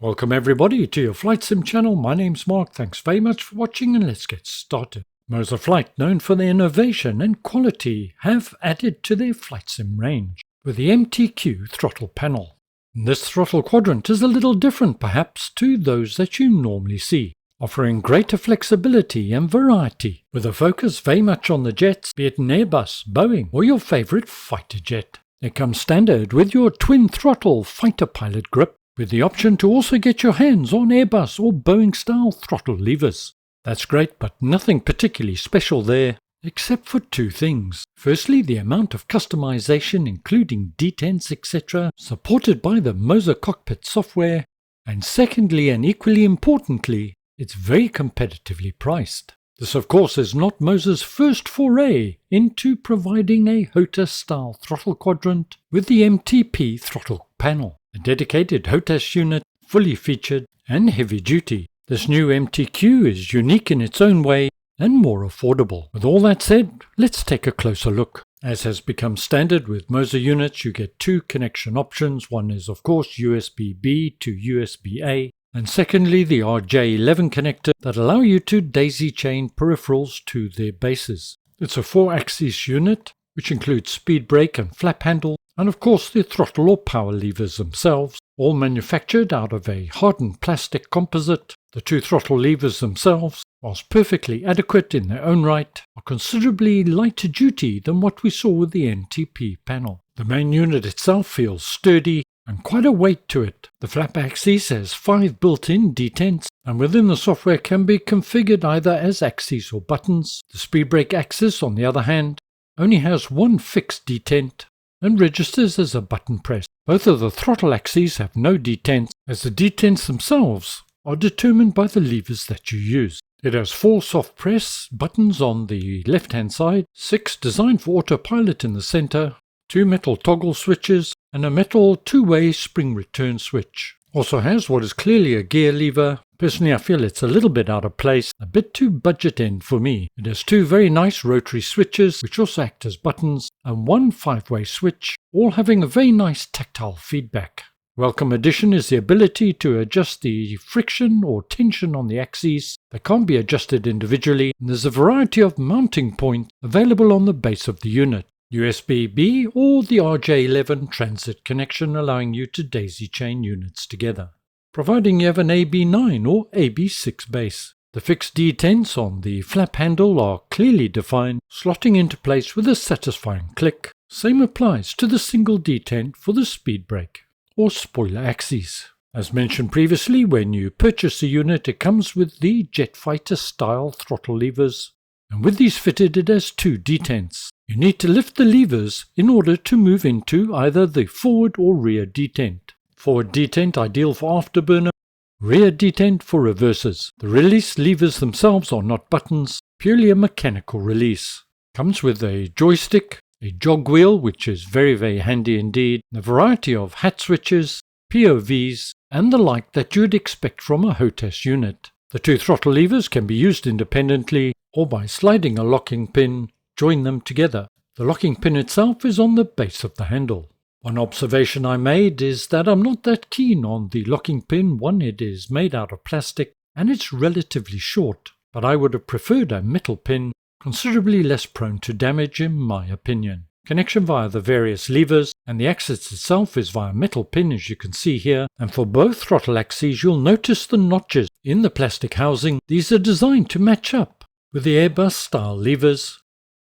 Welcome everybody to your Flight Sim channel. My name's Mark. Thanks very much for watching and let's get started. mozaflight, known for their innovation and quality, have added to their Flight Sim range with the MTQ throttle panel. This throttle quadrant is a little different perhaps to those that you normally see, offering greater flexibility and variety with a focus very much on the jets, be it an Airbus, Boeing or your favorite fighter jet. It comes standard with your twin throttle fighter pilot grip, with the option to also get your hands on Airbus or Boeing style throttle levers. That's great, but nothing particularly special there, except for two things. Firstly, the amount of customization including detents etc. supported by the MOZA cockpit software, and secondly and equally importantly, it's very competitively priced. This of course is not MOZA's first foray into providing a HOTAS style throttle quadrant with the MTP throttle panel. A dedicated HOTAS unit, fully featured and heavy duty. This new MTQ is unique in its own way and more affordable. With all that said, let's take a closer look. As has become standard with MOZA units, you get two connection options. One is of course USB-B to USB-A, and secondly the RJ11 connector that allow you to daisy chain peripherals to their bases. It's a 4-axis unit which includes speed brake and flap handle, and of course the throttle or power levers themselves, all manufactured out of a hardened plastic composite. The two throttle levers themselves, whilst perfectly adequate in their own right, are considerably lighter duty than what we saw with the MTP panel. The main unit itself feels sturdy and quite a weight to it. The flap axis has 5 built-in detents, and within the software can be configured either as axes or buttons. The speed brake axis, on the other hand, only has one fixed detent and registers as a button press. Both of the throttle axes have no detents, as the detents themselves are determined by the levers that you use. It has 4 soft press buttons on the left hand side, 6 designed for autopilot in the center, 2 metal toggle switches and a metal 2-way spring return switch. Also has what is clearly a gear lever. Personally, I feel it's a little bit out of place, a bit too budget end for me. It has 2 very nice rotary switches which also act as buttons, and 1 5-way switch, all having a very nice tactile feedback. Welcome addition is the ability to adjust the friction or tension on the axes that can't be adjusted individually, and there's a variety of mounting points available on the base of the unit. USB-B or the RJ11 transit connection allowing you to daisy chain units together, providing you have an AB9 or AB6 base. The fixed detents on the flap handle are clearly defined, slotting into place with a satisfying click. Same applies to the single detent for the speed brake or spoiler axes. As mentioned previously, when you purchase the unit it comes with the jet fighter style throttle levers, and with these fitted it has 2 detents. You need to lift the levers in order to move into either the forward or rear detent. Forward detent ideal for afterburner, rear detent for reversers. The release levers themselves are not buttons, purely a mechanical release. Comes with a joystick, a jog wheel which is very handy indeed, a variety of hat switches, POVs and the like that you'd expect from a HOTAS unit. The 2 throttle levers can be used independently or by sliding a locking pin, join them together. The locking pin itself is on the base of the handle. One observation I made is that I'm not that keen on the locking pin. One, it is made out of plastic and it's relatively short, but I would have preferred a metal pin, considerably less prone to damage in my opinion. Connection via the various levers, and the axis itself is via metal pin as you can see here, and for both throttle axes you'll notice the notches in the plastic housing. These are designed to match up with the Airbus style levers.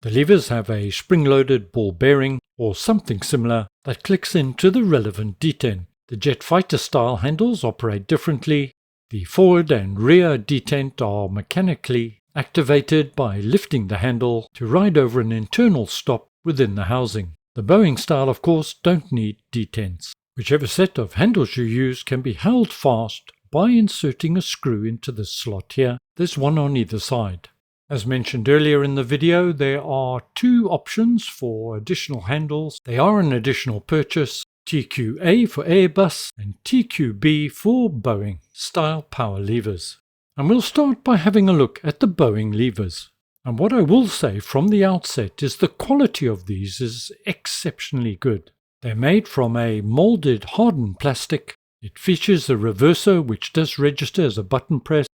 The levers have a spring-loaded ball bearing or something similar that clicks into the relevant detent. The jet fighter style handles operate differently. The forward and rear detent are mechanically activated by lifting the handle to ride over an internal stop within the housing. The Boeing style of course don't need detents. Whichever set of handles you use can be held fast by inserting a screw into the slot here. There's one on either side. As mentioned earlier in the video, there are 2 options for additional handles. They are an additional purchase, TQA for Airbus and TQB for Boeing style power levers. And we'll start by having a look at the Boeing levers. And what I will say from the outset is the quality of these is exceptionally good. They're made from a molded hardened plastic. It features a reverser which does register as a button press,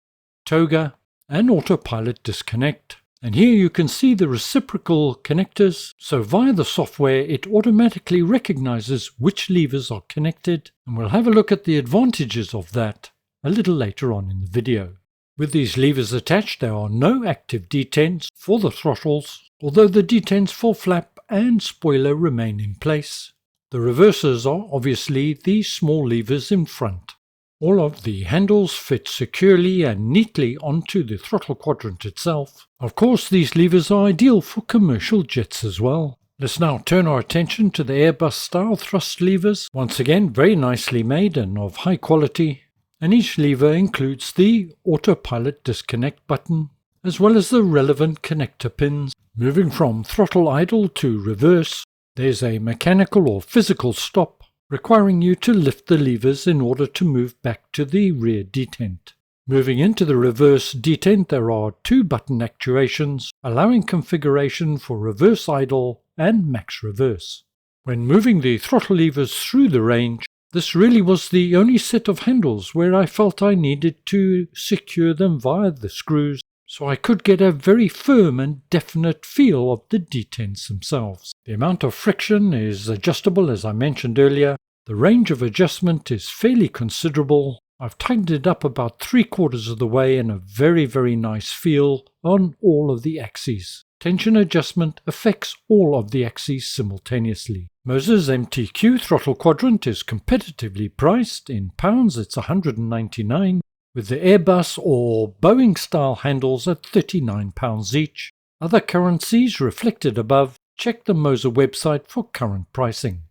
toga, and autopilot disconnect. And here you can see the reciprocal connectors, so via the software it automatically recognizes which levers are connected, and we'll have a look at the advantages of that a little later on in the video. With these levers attached, there are no active detents for the throttles, although the detents for flap and spoiler remain in place. The reversers are obviously the small levers in front. All of the handles fit securely and neatly onto the throttle quadrant itself. Of course, these levers are ideal for commercial jets as well. Let's now turn our attention to the Airbus style thrust levers. Once again, very nicely made and of high quality. And each lever includes the autopilot disconnect button, as well as the relevant connector pins. Moving from throttle idle to reverse, there's a mechanical or physical stop, requiring you to lift the levers in order to move back to the rear detent. Moving into the reverse detent, there are two button actuations, allowing configuration for reverse idle and max reverse. When moving the throttle levers through the range, this really was the only set of handles where I felt I needed to secure them via the screws, so I could get a very firm and definite feel of the detents themselves. The amount of friction is adjustable, as I mentioned earlier. The range of adjustment is fairly considerable. I've tightened it up about 3/4 of the way and a very nice feel on all of the axes. Tension adjustment affects all of the axes simultaneously. MOZA's MTQ throttle quadrant is competitively priced. In pounds it's $199, with the Airbus or Boeing style handles at £39 each. Other currencies reflected above. Check the MOZA website for current pricing.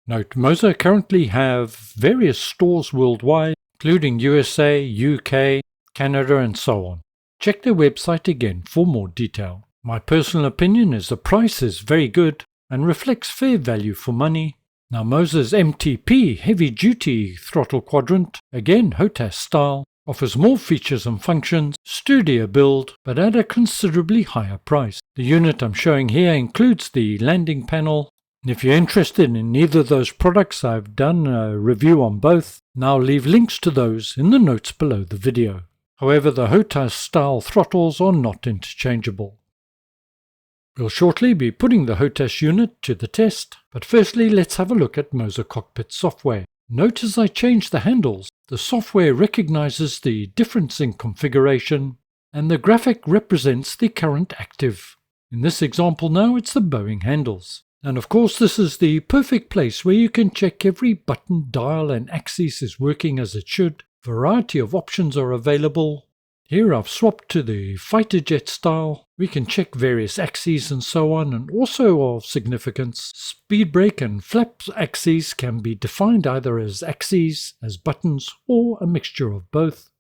Note, MOZA currently have various stores worldwide, including USA, UK, Canada and so on. Check their website again for more detail. My personal opinion is the price is very good and reflects fair value for money. Now MOZA's MTP heavy duty throttle quadrant, again HOTAS style, offers more features and functions, sturdier build, but at a considerably higher price. The unit I'm showing here includes the landing panel. And if you're interested in either of those products, I've done a review on both. Now I'll leave links to those in the notes below the video. However, the HOTAS style throttles are not interchangeable. We'll shortly be putting the HOTAS unit to the test, but firstly let's have a look at MOZA cockpit software. Note as I change the handles, the software recognizes the difference in configuration, and the graphic represents the current active. In this example now, it's the Boeing handles. And of course this is the perfect place where you can check every button, dial and axis is working as it should. Variety of options are available. Here I've swapped to the fighter jet style. We can check various axes and so on, and also of significance, speed brake and flap axes can be defined either as axes, as buttons, or a mixture of both.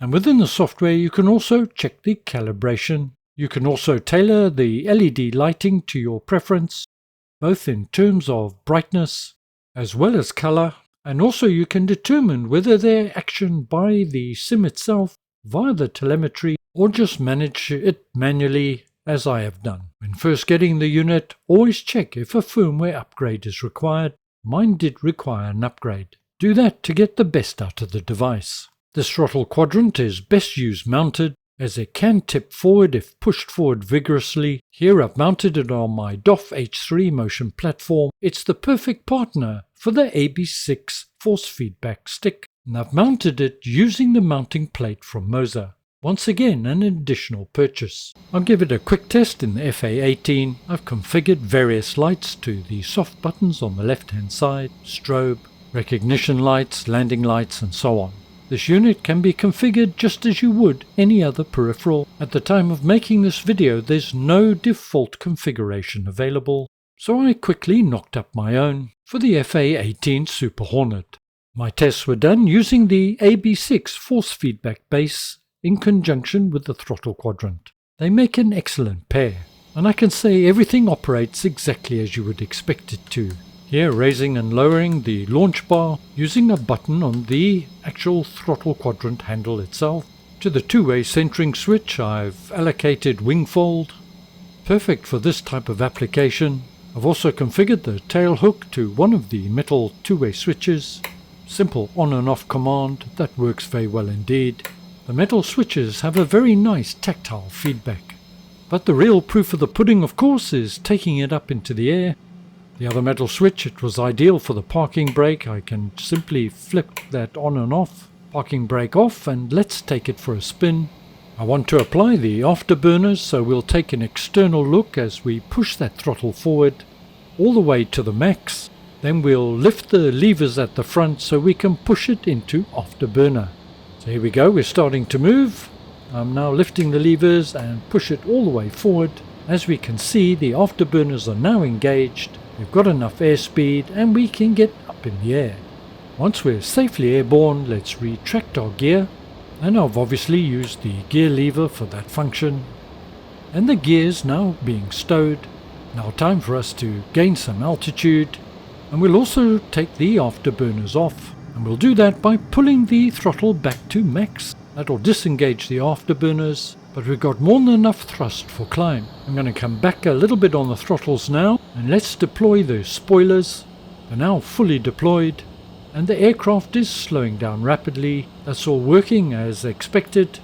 And within the software you can also check the calibration. You can also tailor the LED lighting to your preference, both in terms of brightness as well as color, and also you can determine whether they're actioned by the sim itself via the telemetry or just manage it manually as I have done. When first getting the unit, always check if a firmware upgrade is required. Mine did require an upgrade. Do that to get the best out of the device. This throttle quadrant is best used mounted, as it can tip forward if pushed forward vigorously. Here I've mounted it on my DOF H3 motion platform. It's the perfect partner for the AB6 force feedback stick, and I've mounted it using the mounting plate from MOZA. Once again, an additional purchase. I'll give it a quick test in the FA18. I've configured various lights to the soft buttons on the left hand side, strobe, recognition lights, landing lights and so on. This unit can be configured just as you would any other peripheral. At the time of making this video, there's no default configuration available, so I quickly knocked up my own for the FA18 Super Hornet. My tests were done using the AB6 force feedback base in conjunction with the throttle quadrant. They make an excellent pair, and I can say everything operates exactly as you would expect it to. Here raising and lowering the launch bar using a button on the actual throttle quadrant handle itself. To the two-way centering switch I've allocated wing fold. Perfect for this type of application. I've also configured the tail hook to one of the metal two-way switches. Simple on and off command that works very well indeed. The metal switches have a very nice tactile feedback. But the real proof of the pudding, of course, is taking it up into the air. The other metal switch, it was ideal for the parking brake. I can simply flip that on and off, parking brake off, and let's take it for a spin. I want to apply the afterburners, so we'll take an external look as we push that throttle forward all the way to the max. Then we'll lift the levers at the front so we can push it into afterburner. So here we go, we're starting to move. I'm now lifting the levers and push it all the way forward. As we can see, the afterburners are now engaged. We've got enough airspeed and we can get up in the air. Once we're safely airborne, let's retract our gear. And I've obviously used the gear lever for that function. And the gear's now being stowed. Now time for us to gain some altitude. And we'll also take the afterburners off, and we'll do that by pulling the throttle back to max. That'll disengage the afterburners, but we've got more than enough thrust for climb. I'm going to come back a little bit on the throttles now, and let's deploy those spoilers. They're now fully deployed, and the aircraft is slowing down rapidly. That's all working as expected,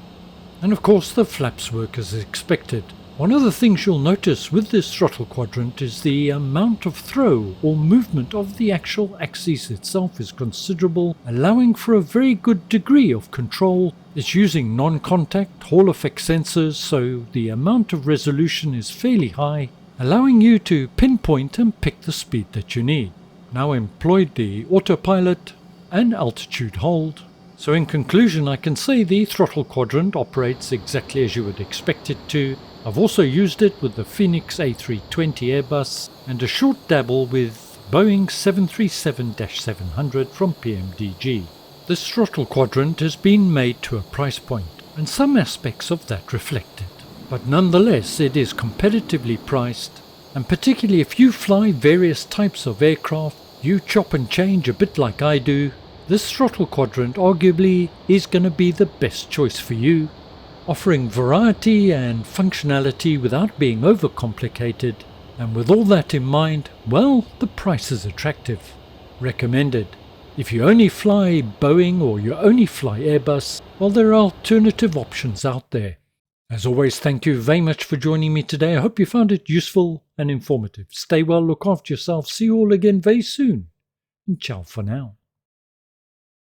and of course the flaps work as expected. One of the things you'll notice with this throttle quadrant is the amount of throw or movement of the actual axis itself is considerable, allowing for a very good degree of control. It's using non-contact Hall effect sensors, so the amount of resolution is fairly high, allowing you to pinpoint and pick the speed that you need. Now employed the autopilot and altitude hold. So in conclusion, I can say the throttle quadrant operates exactly as you would expect it to. I've also used it with the Phoenix A320 Airbus and a short dabble with Boeing 737-700 from PMDG. This throttle quadrant has been made to a price point, and some aspects of that reflect it. But nonetheless, it is competitively priced, and particularly if you fly various types of aircraft, you chop and change a bit like I do, this throttle quadrant arguably is going to be the best choice for you, offering variety and functionality without being overcomplicated, and with all that in mind, well, the price is attractive. Recommended. If you only fly Boeing or you only fly Airbus, well, there are alternative options out there. As always, thank you very much for joining me today. I hope you found it useful and informative. Stay well, look after yourself, see you all again very soon, and ciao for now.